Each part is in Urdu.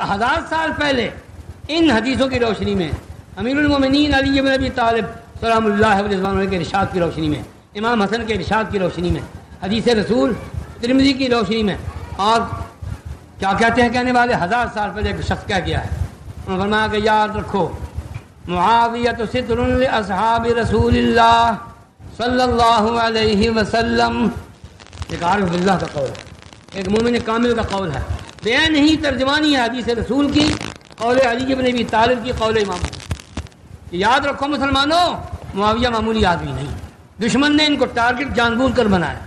1000 سال پہلے ان حدیثوں کی روشنی میں امیر المومنین علی بن ابی طالب سلام اللہ علیہ وسلم کے ارشاد کی روشنی میں، امام حسن کے ارشاد کی روشنی میں، حدیث رسول ترمذی کی روشنی میں، اور کیا کہتے ہیں کہنے والے 1000 سال پہلے ایک شخص کہہ گیا ہے، انہوں نے فرمایا کہ یاد رکھو معاویہ ستر لاصحاب رسول اللہ صلی اللہ علیہ وسلم، ایک عارف باللہ کا قول ہے، ایک مومن کامل کا قول ہے، بیان نہیں ترجمانی ہے حدیث رسول کی، قول علی بن ابی طالب کی، قول امام حسن۔ یاد رکھو مسلمانوں، معاویہ معمولی آدمی نہیں، دشمن نے ان کو ٹارگٹ جان بوجھ کر بنایا۔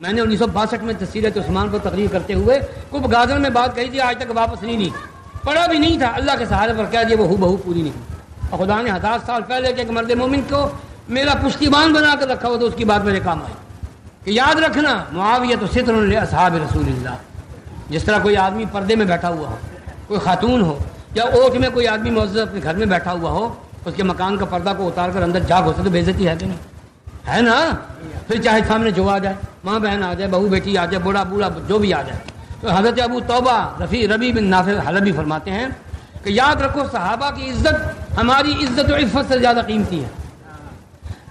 میں نے 1962 میں تسیرت عثمان کو تقریر کرتے ہوئے کب غازل میں بات کہی تھی، آج تک واپس نہیں لی، پڑھا بھی نہیں تھا، اللہ کے سہارے پر کہہ دیا، وہ ہو بہو پوری نہیں، اور خدا نے 1000 سال پہلے کے ایک مرد مومن کو میرا پشتیبان بنا کر رکھا ہوا تو اس کی بات میرے کام آئی کہ یاد رکھنا معاویہ تو ستر لاصحاب رسول اللہ۔ جس طرح کوئی آدمی پردے میں بیٹھا ہوا ہو، کوئی خاتون ہو، یا اوٹ میں کوئی آدمی معزز اپنے گھر میں بیٹھا ہوا ہو، اس کے مکان کا پردہ کو اتار کر اندر جا گھسے تو بے عزتی ہے کہ نہیں؟ ہے نا؟ پھر چاہے سامنے جو آ جائے، ماں بہن آ جائے، بہو بیٹی آ جائے، بوڑھا بوڑھا جو بھی آ جائے۔ تو حضرت ابو توبہ ربی بن نافع حلبی فرماتے ہیں کہ یاد رکھو صحابہ کی عزت ہماری عزت و عفت سے زیادہ قیمتی ہے۔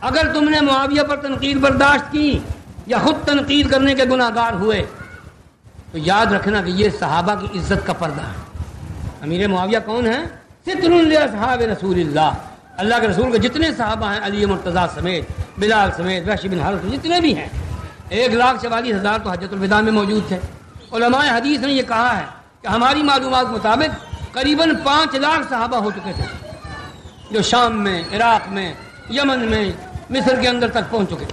اگر تم نے معاویہ پر تنقید برداشت کی یا خود تنقید کرنے کے گناہ گار ہوئے تو یاد رکھنا کہ یہ صحابہ کی عزت کا پردہ ہے۔ امیر معاویہ کون ہے؟ ستر لاصحاب رسول اللہ، اللہ کے رسول کے جتنے صحابہ ہیں، علی مرتضیٰ سمیت، بلال سمیت، وحشی بن حرب جتنے بھی ہیں، 1,44,000 تو حجۃ الوداع میں موجود تھے۔ علماء حدیث نے یہ کہا ہے کہ ہماری معلومات کے مطابق قریباً 5 لاکھ صحابہ ہو چکے تھے جو شام میں، عراق میں، یمن میں، مصر کے اندر تک پہنچ چکے۔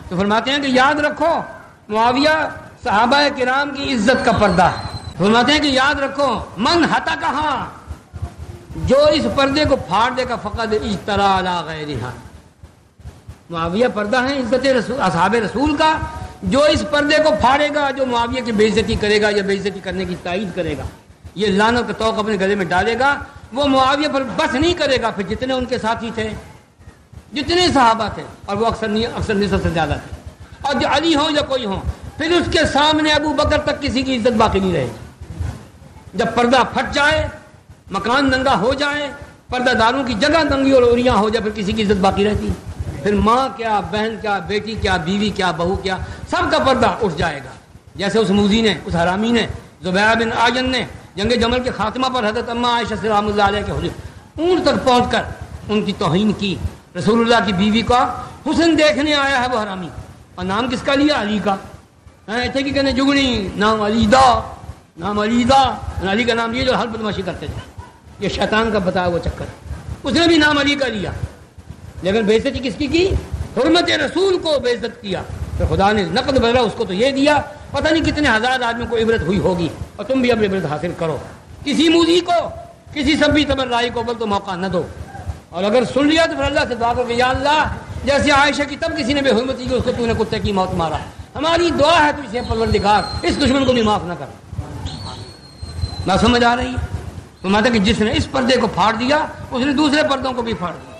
تو فرماتے ہیں کہ یاد رکھو معاویہ صحابہ کرام کی عزت کا پردہ ہے۔ فرماتے ہیں کہ یاد رکھو من ہتا کہاں، جو اس پردے کو پھاڑ دے گا فقط اجترا علی غیرہا۔ معاویہ پردہ ہے عزت رسول اصحاب رسول کا، جو اس پردے کو پھاڑے گا، جو معاویہ کی بے عزتی کرے گا یا بے عزتی کرنے کی تائید کرے گا، یہ لعنت کا طوق اپنے گلے میں ڈالے گا، وہ معاویہ پر بس نہیں کرے گا۔ پھر جتنے ان کے ساتھی تھے، جتنے صحابہ تھے، اور وہ اکثر نصف سے زیادہ تھے، اور جو علی ہوں یا کوئی ہوں، پھر اس کے سامنے ابو بکر تک کسی کی عزت باقی نہیں رہے گی۔ جب پردہ پھٹ جائے، مکان ننگا ہو جائے، پردہ داروں کی جگہ ننگی اور اوریاں ہو جائے، پھر کسی کی عزت باقی رہتی ہے؟ پھر ماں کیا، بہن کیا، بیٹی کیا، بیوی کیا، بہو کیا، سب کا پردہ اٹھ جائے گا۔ جیسے اس موذی نے، اس حرامی نے، زبیر بن آجن نے جنگ جمل کے خاتمہ پر حضرت اماں عائشہ سلام اللہ علیہ کے حجر اونٹ تک پہنچ کر ان کی توہین کی۔ رسول اللہ کی بیوی کا حسن دیکھنے آیا ہے وہ حرامی، اور نام کس کا لیا؟ علی کا۔ ایسے کہ کہنے جگنی نام علی دا، نام علی دا، علی کا نام یہ جو حل بدماشی کرتے تھے، یہ شیطان کا بتایا وہ چکر، اس نے بھی نام علی کا لیا، لیکن بے عزتی کس کی؟ حرمت رسول کو بے عزت کیا۔ تو خدا نے نقد بدلا اس کو تو یہ دیا، پتہ نہیں کتنے ہزار آدمیوں کو عبرت ہوئی ہوگی، اور تم بھی اب عبرت حاصل کرو۔ کسی موذی کو، کسی سبھی تبررائی کو بل تو موقع نہ دو، اور اگر سن لیا تو پھر اللہ سے دعا کرو کہ یا اللہ جیسے عائشہ کی تب کسی نے بے حرمتی کی، اس کو تو نے کتے کی موت مارا، ہماری دعا ہے تجھ سے پروردگار اس دشمن کو بھی معاف نہ کر۔ نہ سمجھ آ رہی ہے؟ فرماتا کہ جس نے اس پردے کو پھاڑ دیا، اس نے دوسرے پردوں کو بھی پھاڑ دیا۔